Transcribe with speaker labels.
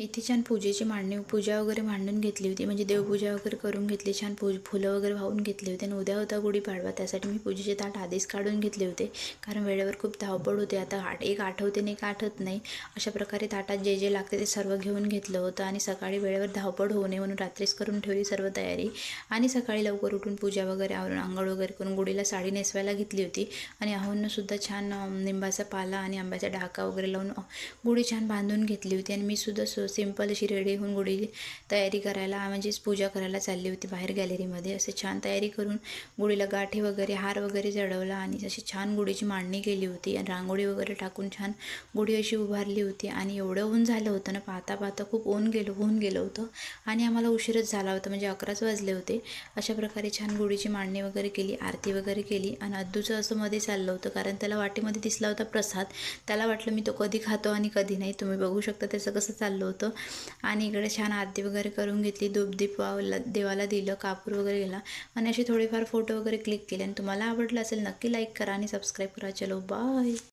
Speaker 1: इथे छान पूजेची पूजा वगैरे मांडून घेतली होती, म्हणजे देवपूजा वगैरे करून घेतली, छान फुलं वगैरे वाहून घेतली होती. आणि उद्या होता गुढीपाडवा, त्यासाठी मी पूजेचे ताट आधीच काढून घेतले होते, कारण वेळेवर खूप धावपळ होते. आता एक आठवते आणि एक आठवत नाही, अशा प्रकारे ताटात जे जे लागते ते सर्व घेऊन घेतलं होतं. आणि सकाळी वेळेवर धावपळ होऊ नये म्हणून रात्रीच करून ठेवली सर्व तयारी. आणि सकाळी लवकर उठून पूजा वगैरे आवरून आंघोळ वगैरे करून गुढीला साडी नेसवायला घेतली होती. आणि आहूनसुद्धा छान निंबाचा पाला आणि आंब्याचा ढाका वगैरे लावून गुढी छान बांधून घेतली होती. आणि मी सुद्धा सिंपल अशी रेडी होऊन गुढी तयारी करायला, म्हणजेच पूजा करायला चालली होती बाहेर गॅलरीमध्ये. असे छान तयारी करून गुढीला गाठी वगैरे हार वगैरे चढवला आणि अशी छान गुढीची मांडणी केली होती. आणि रांगोळी वगैरे टाकून छान गुढी अशी उभारली होती. आणि एवढं ऊन झालं होतं ना, पाहता पाहता खूप होऊन गेलं होतं. आणि आम्हाला उशीरच झाला होता, म्हणजे 11च वाजले होते. अशा प्रकारे छान गुढीची मांडणी वगैरे केली, आरती वगैरे केली. आणि अद्दूचं असं मध्ये चाललं होतं, कारण त्याला वाटेमध्ये दिसला होता प्रसाद. त्याला वाटलं मी तो कधी खातो आणि कधी नाही. तुम्ही बघू शकता त्याचं कसं चाललं होतं. आणि इकडे छान आरती वगैरे करून घेतली, धूपदीप देवाला दिलं, कापूर वगैरे गेला. आणि असे थोडेफार फोटो वगैरे क्लिक केले. आणि तुम्हाला आवडलं असेल नक्की लाईक करा आणि सबस्क्राईब करा. चलो बाय.